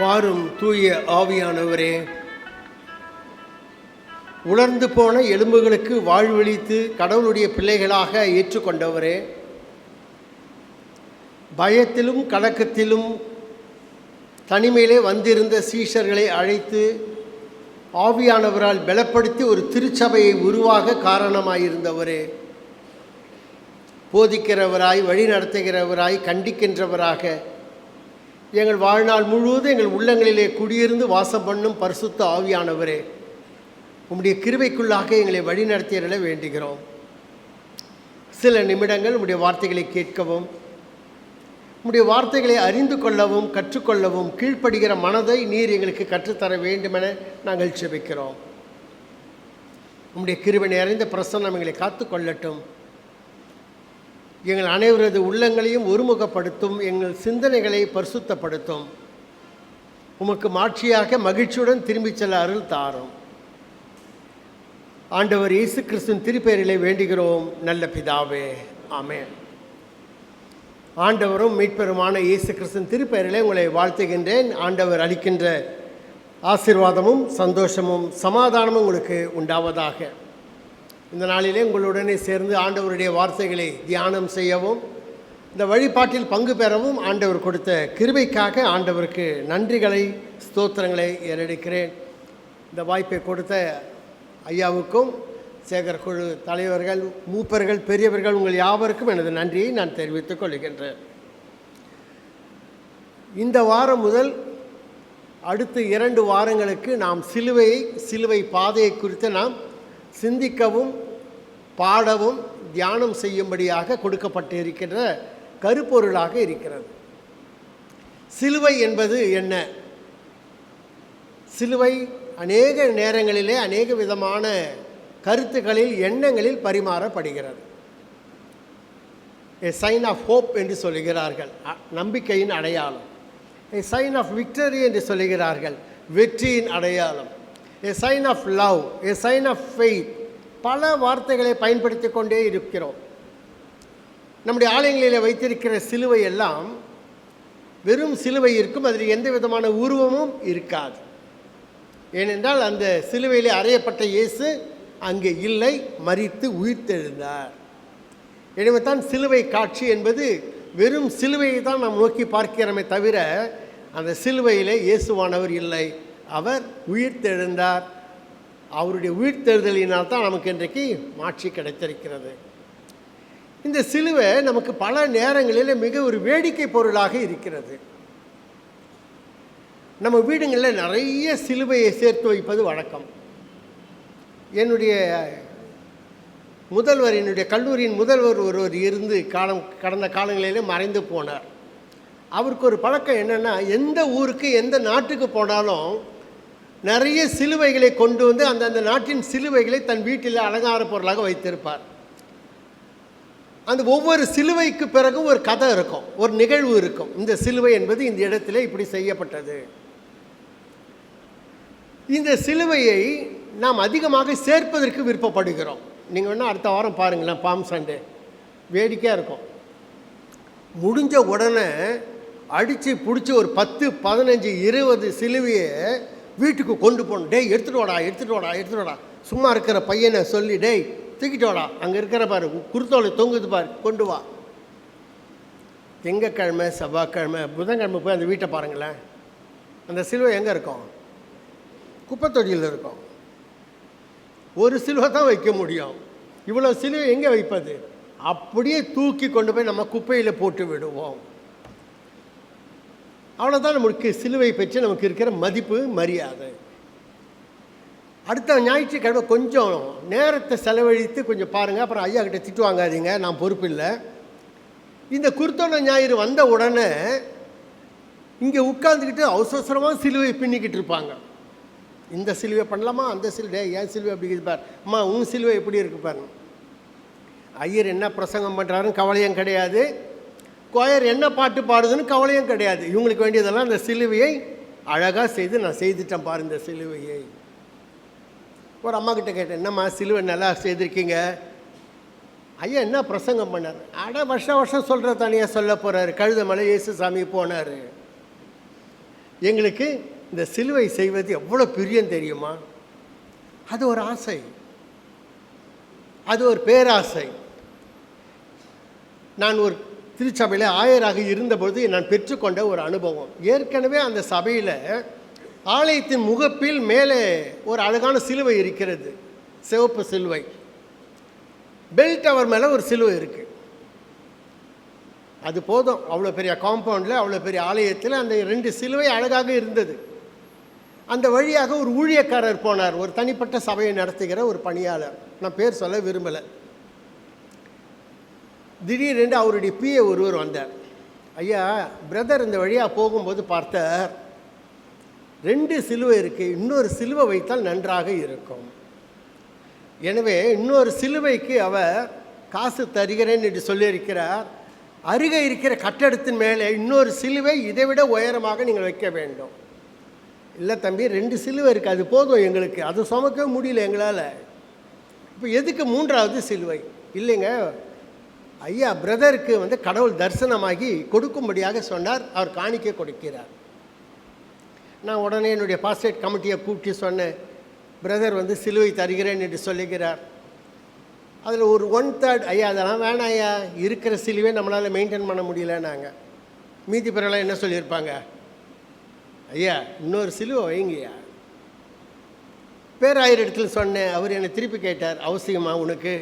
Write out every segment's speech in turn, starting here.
வாரும் தூய ஆவியானவரே, உலர்ந்து போன எலும்புகளுக்கு வாழ்வளித்து கடவுளுடைய பிள்ளைகளாக ஏற்றுக்கொண்டவரே, பயத்திலும் கலக்கத்திலும் தனிமையிலே வந்திருந்த சீஷர்களை அழைத்து ஆவியானவரால் பலப்படுத்தி ஒரு திருச்சபையை உருவாக காரணமாயிருந்தவரே, போதிக்கிறவராய், வழி நடத்துகிறவராய், கண்டிக்கின்றவராக எங்கள் வாழ்நாள் முழுவதும் எங்கள் உள்ளங்களிலே குடியிருந்து வாசம் பண்ணும் பரிசுத்த ஆவியானவரே, உம்முடைய கிருபைக்குள்ளாக எங்களை வழி நடத்தியறல வேண்டுகிறோம். சில நிமிடங்கள் உம்முடைய வார்த்தைகளை கேட்கவும், உம்முடைய வார்த்தைகளை அறிந்து கொள்ளவும், கற்றுக்கொள்ளவும், கீழ்ப்படுகிற மனதை நீர் எங்களுக்கு கற்றுத்தர வேண்டுமென நாங்கள் ஜெபிக்கிறோம். உம்முடைய கிருபை நிறைந்த பிரசன்னம் எங்களை காத்து கொள்ளட்டும். எங்கள் அனைவரது உள்ளங்களையும் ஒருமுகப்படுத்தும், எங்கள் சிந்தனைகளை பரிசுத்தப்படுத்தும். உமக்கு மாட்சியாக மகிழ்ச்சியுடன் திரும்பிச் செல்ல அருள் தாரும். ஆண்டவர் இயேசு கிறிஸ்துவின் திருப்பெயரிலே வேண்டுகிறோம் நல்ல பிதாவே, ஆமென். ஆண்டவரும் மீட்பெருமான இயேசு கிறிஸ்துவின் திருப்பெயரிலே உங்களை வாழ்த்துகின்றேன். ஆண்டவர் அளிக்கின்ற ஆசீர்வாதமும் சந்தோஷமும் சமாதானமும் உங்களுக்கு உண்டாவதாக. இந்த நாளிலே உங்களுடனே சேர்ந்து ஆண்டவருடைய வார்த்தைகளை தியானம் செய்யவும், இந்த வழிபாட்டில் பங்கு பெறவும் ஆண்டவர் கொடுத்த கிருபைக்காக ஆண்டவருக்கு நன்றிகளை, ஸ்தோத்திரங்களை ஏறெடுக்கிறேன். இந்த வாய்ப்பை கொடுத்த ஐயாவுக்கும், சேகர் குழு தலைவர்கள், மூப்பர்கள், பெரியவர்கள், உங்கள் யாவருக்கும் எனது நன்றியை நான் தெரிவித்துக் கொள்கின்றேன். இந்த வாரம் முதல் அடுத்த 2 வாரங்களுக்கு நாம் சிலுவை பாதையை குறித்து நாம் சிந்திக்கவும், பாடவும், தியானம் செய்யும்படியாக கொடுக்கப்பட்டு இருக்கின்ற கருப்பொருளாக இருக்கிறது. சிலுவை என்பது என்ன? சிலுவை அநேக நேரங்களிலே அநேக விதமான கருத்துக்களில், எண்ணங்களில் பரிமாறப்படுகிறது. A sign of hope என்று சொல்லுகிறார்கள், நம்பிக்கையின் அடையாளம். A sign of victory என்று சொல்லுகிறார்கள், வெற்றியின் அடையாளம். A sign of love, a sign of faith. பல வார்த்தைகளை பயன்படுத்தி கொண்டே இருக்கிறோம். நம்முடைய ஆலயங்களில் வைத்திருக்கிற சிலுவை எல்லாம் வெறும் சிலுவை இருக்கும், அதில் எந்த விதமான உருவமும் இருக்காது. ஏனென்றால் அந்த சிலுவையிலே அறையப்பட்ட இயேசு அங்கே இல்லை, மரித்து உயிர்த்தெழுந்தார். எனவே தான் சிலுவை காட்சி என்பது வெறும் சிலுவையை தான் நாம் நோக்கி பார்க்கிறோமே தவிர அந்த சிலுவையிலே இயேசுவானவர் இல்லை, அவர் உயிர்த்தெழுந்தார். அவருடைய உயிர்த்தெழுதலினால் தான் நமக்கு இன்றைக்கு மாட்சி கிடைத்திருக்கிறது. இந்த சிலுவை நமக்கு பல நேரங்களில் மிக ஒரு வேடிக்கை பொருளாக இருக்கிறது. நம்ம வீடுகளில் நிறைய சிலுவையை சேர்த்து வைப்பது வழக்கம். என்னுடைய கல்லூரியின் முதல்வர் ஒருவர் இருந்து கடந்த காலங்களிலே மறைந்து போனார். அவருக்கு ஒரு பழக்கம் என்னென்னா, எந்த ஊருக்கு எந்த நாட்டுக்கு போனாலும் நிறைய சிலுவைகளை கொண்டு வந்து அந்தந்த நாட்டின் சிலுவைகளை தன் வீட்டில் அலங்கார பொருளாக வைத்திருப்பார். அந்த ஒவ்வொரு சிலுவைக்கு பிறகும் ஒரு கதை இருக்கும், ஒரு நிகழ்வு இருக்கும். இந்த சிலுவை என்பது இந்த இடத்துல இப்படி செய்யப்பட்டது. இந்த சிலுவையை நாம் அதிகமாக சேர்ப்பதற்கு விருப்பப்படுகிறோம். நீங்கள் வேணால் அடுத்த வாரம் பாருங்களேன், பாம் சண்டே வேடிக்கையாக இருக்கும். முடிஞ்ச உடனே அடித்து பிடிச்சி ஒரு 10, 15, 20 சிலுவையை வீட்டுக்கு கொண்டு போகணும். டேய் எடுத்துகிட்டு வாடா. சும்மா இருக்கிற பையனை சொல்லி, டேய் தூக்கிட்டு வாடா, அங்கே இருக்கிற பாரு குருத்தோலை தொங்குது பாரு, கொண்டு வா. திங்கக்கிழமை, செவ்வாய்க்கிழமை, புதன்கிழமை போய் அந்த வீட்டை பாருங்களேன். அந்த சிலுவை எங்கே இருக்கும்? குப்பைத்தொட்டியில் இருக்கும். ஒரு சிலுவை தான் வைக்க முடியும். இவ்வளோ சிலுவை எங்கே வைப்பது? அப்படியே தூக்கி கொண்டு போய் நம்ம குப்பையில் போட்டு விடுவோம். அவ்வளோதான் நமக்கு சிலுவை பற்றி நமக்கு இருக்கிற மதிப்பு, மரியாதை. அடுத்த ஞாயிற்றுக்கிழமை கொஞ்சம் நேரத்தை செலவழித்து கொஞ்சம் பாருங்கள். அப்புறம் ஐயா கிட்ட திட்டு வாங்காதீங்க, நான் பொறுப்பு இல்லை. இந்த குருத்தோலை ஞாயிறு வந்த உடனே இங்கே உட்காந்துக்கிட்டு அவசரமாக சிலுவை பின்னிக்கிட்டு இருப்பாங்க. இந்த சிலுவை பண்ணலாமா, அந்த சிலுவை, ஏன் சிலுவை அப்படி இருக்குது பார், அம்மா உங்கள் சிலுவை எப்படி இருக்கு பாருங்க. ஐயர் என்ன பிரசங்கம் பண்ணுறாருன்னு கவலையும் கிடையாது, கோயர் என்ன பாட்டு பாடுதுன்னு கவலையும் கிடையாது. இவங்களுக்கு வேண்டியதெல்லாம் இந்த சிலுவையை அழகாக செய்து, நான் செய்துட்டேன் பாரு இந்த சிலுவையை. ஒரு அம்மா கிட்ட கேட்டேன், என்னம்மா சிலுவை நல்லா செய்திருக்கீங்க? ஐயா என்ன பிரசங்கம் பண்ணார்? வருஷம் சொல்கிற தனியாக சொல்ல போகிறாரு. கழுத மலை இயேசு சாமி போனார். எங்களுக்கு இந்த சிலுவை செய்வது எவ்வளோ பிரியம் தெரியுமா? அது ஒரு ஆசை, அது ஒரு பேராசை. நான் ஒரு திருச்சபையில் ஆயராக இருந்தபொழுது நான் பெற்றுக்கொண்ட ஒரு அனுபவம். ஏற்கனவே அந்த சபையில் ஆலயத்தின் முகப்பில் மேலே ஒரு அழகான சிலுவை இருக்கிறது, சிவப்பு சிலுவை. பெல் டவர் மேலே ஒரு சிலுவை இருக்குது. அது போதும். அவ்வளோ பெரிய காம்பவுண்டில், அவ்வளோ பெரிய ஆலயத்தில் அந்த 2 சிலுவை அழகாக இருந்தது. அந்த வழியாக ஒரு ஊழியக்காரர் போனார், ஒரு தனிப்பட்ட சபையை நடத்துகிற ஒரு பணியாளர். நான் பேர் சொல்ல விரும்பலை. திடீரென்று அவருடைய பிஏ ஒருவர் வந்தார். ஐயா, பிரதர் இந்த வழியாக போகும்போது பார்த்தார், 2 சிலுவை இருக்குது, இன்னொரு சிலுவை வைத்தால் நன்றாக இருக்கும். எனவே இன்னொரு சிலுவைக்கு அவர் காசு தருகிறேன் என்று சொல்லியிருக்கிறார். அருகே இருக்கிற கட்டடத்தின் மேலே இன்னொரு சிலுவை இதை விட உயரமாக நீங்கள் வைக்க வேண்டும். இல்லை தம்பி, 2 சிலுவை இருக்குது, அது போதும் எங்களுக்கு, அது சுமக்க முடியல எங்களால். இப்போ எதுக்கு 3வது சிலுவை? இல்லைங்க ஐயா, பிரதருக்கு கடவுள் தரிசனமாகி கொடுக்கும்படியாக சொன்னார், அவர் காணிக்கை கொடுக்கிறார். நான் உடனே என்னுடைய பாஸ்டேட் கமிட்டியை கூப்பிட்டு சொன்னேன், பிரதர் சிலுவை தருகிறேன் என்று சொல்லுகிறார். அதில் ஒரு 1/3 ஐயா அதெல்லாம் வேணாம் ஐயா, இருக்கிற சிலுவை நம்மளால் மெயின்டைன் பண்ண முடியல. நாங்கள் மீதி பிறலாம் என்ன சொல்லியிருப்பாங்க, ஐயா இன்னொரு சிலுவை வைங்கய்யா. பேராயர் இடத்துல சொன்னேன். அவர் என்னை திருப்பி கேட்டார், அவசியமா உனக்கு,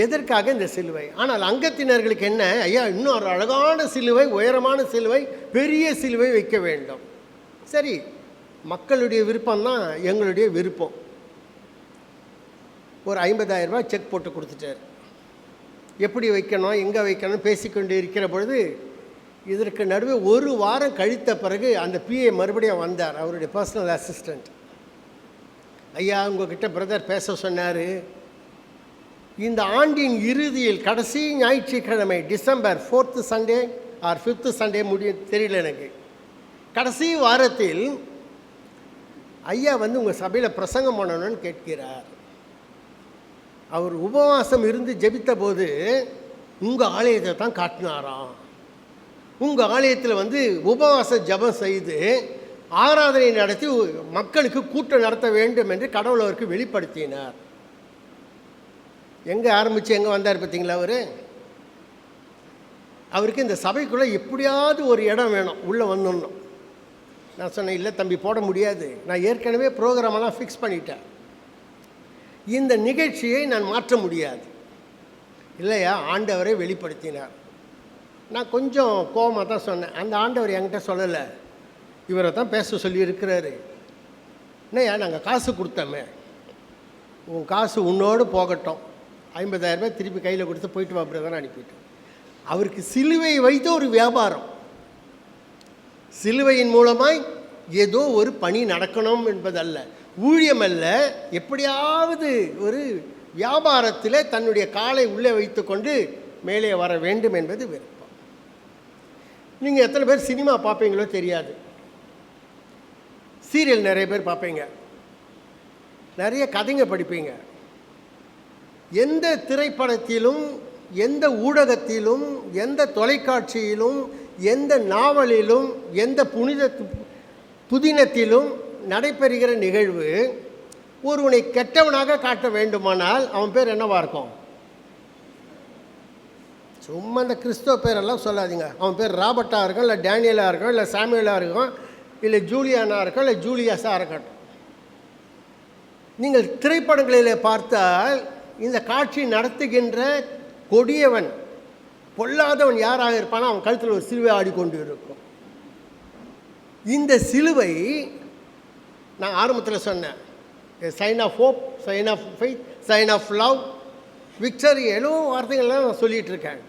எதற்காக இந்த சிலுவை? ஆனால் அங்கத்தினர்களுக்கு என்ன, ஐயா இன்னும் ஒரு அழகான சிலுவை, உயரமான சிலுவை, பெரிய சிலுவை வைக்க வேண்டும். சரி, மக்களுடைய விருப்பம்தான் எங்களுடைய விருப்பம். ஒரு 50,000 ரூபாய் செக் போட்டு கொடுத்துட்டார். எப்படி வைக்கணும், எங்கே வைக்கணும் பேசிக்கொண்டு இருக்கிற பொழுது, இதற்கு நடுவே 1 வாரம் கழித்த பிறகு அந்த பிஏ மறுபடியும் வந்தார், அவருடைய பர்சனல் அசிஸ்டண்ட். ஐயா, உங்ககிட்ட பிரதர் பேச சொன்னார், இந்த ஆண்டின் இறுதியில் கடைசி ஞாயிற்றுக்கிழமை, December 4th Sunday R 5th Sunday முடியும் தெரியல எனக்கு, கடைசி வாரத்தில் ஐயா உங்கள் சபையில் பிரசங்கம் பண்ணணும்னு கேட்கிறார். அவர் உபவாசம் இருந்து ஜெபித்த போது உங்கள் ஆலயத்தை தான் காட்டினாராம். உங்கள் ஆலயத்தில் உபவாச ஜபம் செய்து ஆராதனை நடத்தி மக்களுக்கு கூட்டம் நடத்த வேண்டும் என்று கடவுள் அவருக்கு வெளிப்படுத்தினார். எங்கே ஆரம்பித்து எங்கே வந்தார் பார்த்தீங்களா? அவருக்கு இந்த சபைக்குள்ளே எப்படியாவது ஒரு இடம் வேணும், உள்ளே வந்துடணும். நான் சொன்னேன், இல்லை தம்பி போட முடியாது, நான் ஏற்கனவே ப்ரோக்ராமெல்லாம் ஃபிக்ஸ் பண்ணிட்டேன், இந்த நிகழ்ச்சியை நான் மாற்ற முடியாது. இல்லையா, ஆண்டவரை வெளிப்படுத்தினார். நான் கொஞ்சம் கோபமாக தான் சொன்னேன், அந்த ஆண்டவர் என்கிட்ட சொல்லலை, இவரை தான் பேச சொல்லியிருக்கிறாரு. என்னையா, நாங்கள் காசு கொடுத்தோமே, உன் காசு உன்னோடு போகட்டும், 50,000 ரூபாய் திருப்பி கையில் கொடுத்து போயிட்டு வா பிரதர் அனுப்பிட்டேன். அவருக்கு சிலுவை வைத்த ஒரு வியாபாரம், சிலுவையின் மூலமாய் ஏதோ ஒரு பணி நடக்கணும் என்பதல்ல, ஊழியம் அல்ல, எப்படியாவது ஒரு வியாபாரத்தில் தன்னுடைய காலை உள்ளே வைத்து கொண்டு மேலே வர வேண்டும் என்பது விருப்பம். நீங்கள் எத்தனை பேர் சினிமா பார்ப்பீங்களோ தெரியாது, சீரியல் நிறைய பேர் பார்ப்பீங்க, நிறைய கதைங்க படிப்பீங்க. எந்த திரைப்படத்திலும், எந்த ஊடகத்திலும், எந்த தொலைக்காட்சியிலும், எந்த நாவலிலும், எந்த புதினத்திலும் நடைபெறுகிற நிகழ்வு ஒருவனை கெட்டவனாக காட்ட வேண்டுமானால் அவன் பேர் என்னவாக இருக்கும்? சும்மா இந்த கிறிஸ்தவ பேரெல்லாம் சொல்லாதீங்க. அவன் பேர் ராபர்ட்டாக இருக்கும், இல்லை டேனியலாக இருக்கும், இல்லை சாமுவேலாக இருக்கும், இல்லை ஜூலியானாக இருக்கும், இல்லை ஜூலியாஸாக இருக்கட்டும். நீங்கள் திரைப்படங்களில் பார்த்தால் இந்த காட்சி நடத்துகின்ற கொடியவன், பொல்லாதவன் யாராக இருப்பானோ அவன் கழுத்தில் ஒரு சிலுவை ஆடிக்கொண்டு இருக்கும். இந்த சிலுவை நான் ஆரம்பத்தில் சொன்னேன், sign of hope, sign of faith, sign of love, victory, எவ்வளோ வார்த்தைகள்லாம் நான் சொல்லிகிட்டு இருக்கேன்.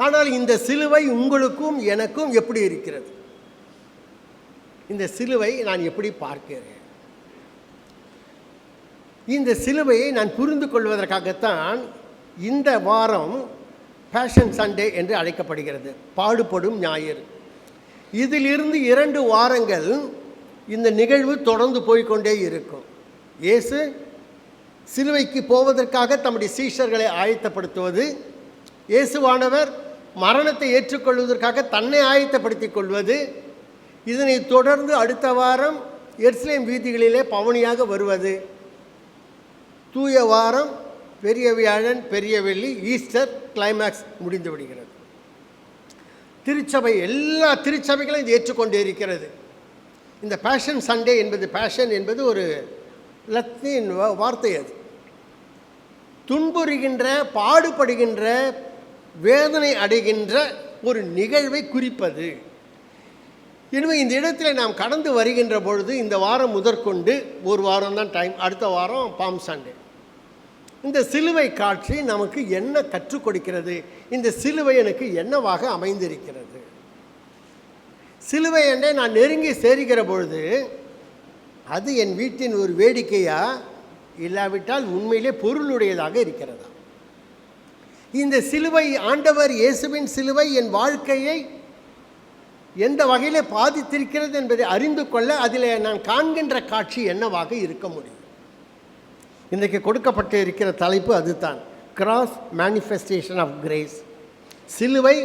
ஆனால் இந்த சிலுவை உங்களுக்கும் எனக்கும் எப்படி இருக்கிறது? இந்த சிலுவை நான் எப்படி பார்க்கிறேன்? இந்த சிலுவையை நான் புரிந்து கொள்வதற்காகத்தான் இந்த வாரம் பேஷன் சண்டே என்று அழைக்கப்படுகிறது, பாடுபடும் ஞாயிறு. இதிலிருந்து 2 வாரங்கள் இந்த நிகழ்வு தொடர்ந்து போய்கொண்டே இருக்கும். இயேசு சிலுவைக்கு போவதற்காக தம்முடைய சீஷர்களை ஆயத்தப்படுத்துவது, இயேசுவானவர் மரணத்தை ஏற்றுக்கொள்வதற்காக தன்னை ஆயத்தப்படுத்திக் கொள்வது, இதனை தொடர்ந்து அடுத்த வாரம் எருசலேம் வீதிகளிலே பவனியாக வருவது, தூய வாரம், பெரிய வியாழன், பெரிய வெள்ளி, ஈஸ்டர், கிளைமேக்ஸ் முடிந்து விடுகிறது. திருச்சபை எல்லா திருச்சபைகளும் இது ஏற்றுக்கொண்டே இருக்கிறது. இந்த பேஷன் சண்டே என்பது, பேஷன் என்பது ஒரு லத்தீன் வார்த்தை. அது துன்புறுகின்ற, பாடுபடுகின்ற, வேதனை அடைகின்ற ஒரு நிகழ்வை குறிப்பது. எனவே இந்த இடத்துல நாம் கடந்து வருகின்ற பொழுது இந்த வாரம் முதற்கொண்டு ஒரு வாரம் தான் டைம், அடுத்த வாரம் பாம் சண்டே. இந்த சிலுவை காட்சி நமக்கு என்ன கற்றுக் கொடுக்கிறது? இந்த சிலுவை எனக்கு என்னவாக அமைந்திருக்கிறது? சிலுவை என்றே நான் நெருங்கி சேருகிற பொழுது அது என் வீட்டின் ஒரு வேடிக்கையா, இல்லாவிட்டால் உண்மையிலே பொருளுடையதாக இருக்கிறதா? இந்த சிலுவை, ஆண்டவர் இயேசுவின் சிலுவை என் வாழ்க்கையை எந்த வகையில் பாதித்திருக்கிறது என்பதை அறிந்து கொள்ள அதில் நான் காண்கின்ற காட்சி என்னவாக இருக்க முடியும்? இன்றைக்கு கொடுக்கப்பட்டு இருக்கிற தலைப்பு அதுதான், கிராஸ் மேனிஃபெஸ்டேஷன் ஆஃப் கிரேஸ், சிலுவை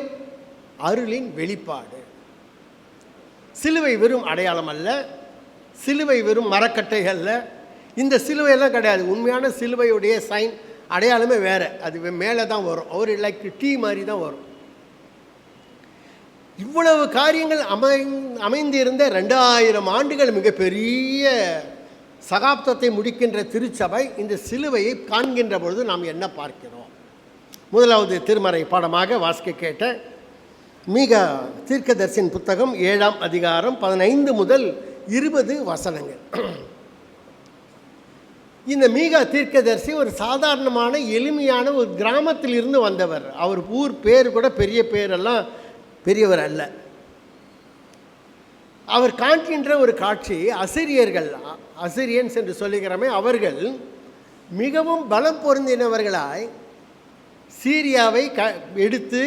அருளின் வெளிப்பாடு. சிலுவை வெறும் அடையாளம் அல்ல, சிலுவை வெறும் மரக்கட்டை அல்ல, இந்த சிலுவையெல்லாம் கிடையாது. உண்மையான சிலுவையுடைய சைன், அடையாளமே வேறு, அது மேலே தான் வரும், ஒரு லைக் டீ மாதிரி தான் வரும். இவ்வளவு காரியங்கள் அமைந்திருந்த 2000 ஆண்டுகள் மிகப்பெரிய சகாப்தத்தை முடிக்கின்ற திருச்சபை இந்த சிலுவையை காண்கின்ற பொழுது நாம் என்ன பார்க்கிறோம்? முதலாவது திருமறை பாடமாக வாசிக்க கேட்ட மீகா தீர்க்கதரிசியின் புத்தகம் 7ஆம் அதிகாரம் 15 முதல் 20 வசனங்கள். இந்த மீகா தீர்க்கதரிசி ஒரு சாதாரணமான எளிமையான ஒரு கிராமத்தில் இருந்து வந்தவர். அவர் ஊர் பேர் கூட பெரிய பேரெல்லாம் பெரியவர் அல்ல. அவர் காண்கின்ற ஒரு காட்சி, அசிரியர்கள், அசிரியன்ஸ் என்று சொல்லுகிறமே, அவர்கள் மிகவும் பலம் பொருந்தினவர்களாய் சீரியாவை எடுத்து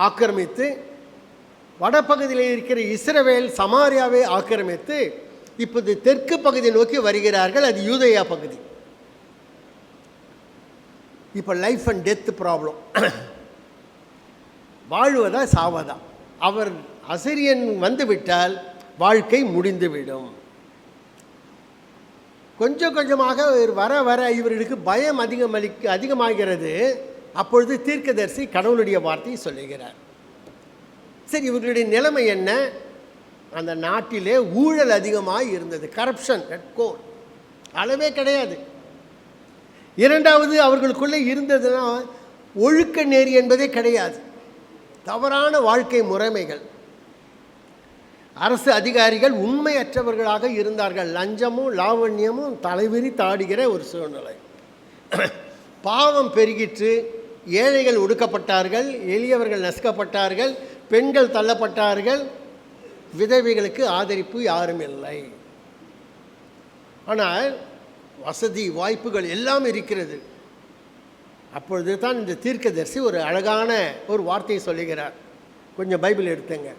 ஆக்கிரமித்து, வடபகுதியில் இருக்கிற இஸ்ரவேல் சமாரியாவை ஆக்கிரமித்து இப்போது தெற்கு பகுதியை நோக்கி வருகிறார்கள். அது யூதேயா பகுதி. இப்போ லைஃப் அண்ட் டெத் ப்ராப்ளம், வாழ்வதா சாவதா. அவர் அசிரியன் வந்துவிட்டால் வாழ்க்கை முடிந்துவிடும். கொஞ்சம் கொஞ்சமாக வர வர இவர்களுக்கு பயம் அதிகமாகிறது. அப்பொழுது தீர்க்கதரிசி கடவுளுடைய வார்த்தையை சொல்லுகிறார். சரி, இவர்களுடைய நிலைமை என்ன? அந்த நாட்டிலே ஊழல் அதிகமாக இருந்தது, கரப்ஷன் கோர், அளவே கிடையாது. இரண்டாவது, அவர்களுக்குள்ளே இருந்ததுன்னா ஒழுக்க நெறி என்பதே கிடையாது, தவறான வாழ்க்கை முறைமைகள். அரசு அதிகாரிகள் உண்மையற்றவர்களாக இருந்தார்கள். லஞ்சமும் லாவண்யமும் தலைவிரி தாடுகிற ஒரு சூழ்நிலை. பாவம் பெருகிற்று. ஏழைகள் ஒடுக்கப்பட்டார்கள், எளியவர்கள் நசுக்கப்பட்டார்கள், பெண்கள் தள்ளப்பட்டார்கள், விதவைகளுக்கு ஆதரிப்பு யாரும் இல்லை. ஆனால் வசதி வாய்ப்புகள் எல்லாம் இருக்கிறது. அப்பொழுது தான் இந்த தீர்க்கதரிசி ஒரு அழகான ஒரு வார்த்தையை சொல்லுகிறார். கொஞ்சம் பைபிள் எடுத்துங்க.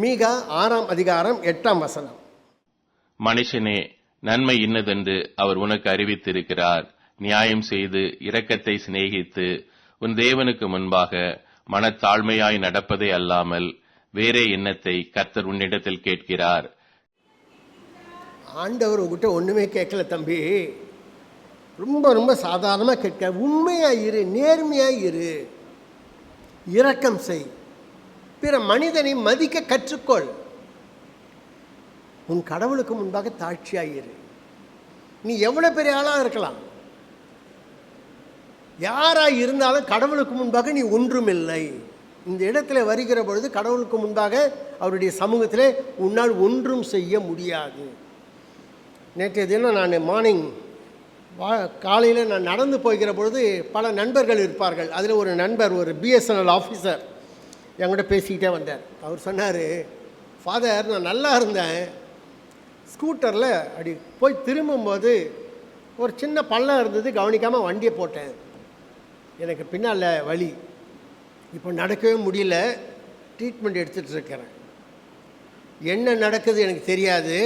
மீகா 6ஆம் அதிகாரம் 8ஆம் வசனம். மனுஷனே, நன்மை இன்னதென்று அவர் உனக்கு அறிவித்திருக்கிறார். நியாயம் செய்து இரக்கத்தை சிநேகித்து உன் தேவனுக்கு முன்பாக மனத்தாழ்மையாய் நடப்பதே அல்லாமல் வேறே எண்ணத்தை கர்த்தர் உன்னிடத்தில் கேட்கிறார். ஆண்டவர் உங்ககிட்ட ஒன்றுமே கேட்கல தம்பி, ரொம்ப ரொம்ப சாதாரணமாக கேட்க. உண்மையாக இரு, நேர்மையாக இரு, இரக்கம் செய், பிற மனிதனை மதிக்க கற்றுக்கொள், உன் கடவுளுக்கு முன்பாக தாழ்ச்சியாக இரு. நீ எவ்வளோ பெரிய ஆளாக இருக்கலாம், யாராக இருந்தாலும் கடவுளுக்கு முன்பாக நீ ஒன்றுமில்லை. இந்த இடத்துல வருகிற பொழுது கடவுளுக்கு முன்பாக அவருடைய சமூகத்தில் உன்னால் ஒன்றும் செய்ய முடியாது. நேற்றைய தினம் நான் மார்னிங் காலையில் நான் நடந்து போகிற பொழுது பல நண்பர்கள் இருப்பார்கள். அதில் ஒரு நண்பர், ஒரு பிஎஸ்என்எல் ஆஃபீஸர், என்கிட்ட பேசிக்கிட்டே வந்தார். அவர் சொன்னார், ஃபாதர் நான் நல்லா இருந்தேன், ஸ்கூட்டரில் அப்படி போய் திரும்பும்போது ஒரு சின்ன பள்ளம் இருந்தது, கவனிக்காமல் வண்டியை போட்டேன், எனக்கு பின்னால் வலி, இப்போ நடக்கவே முடியல, ட்ரீட்மெண்ட் எடுத்துகிட்டு இருக்கிறேன், என்ன நடக்குது எனக்கு தெரியாது,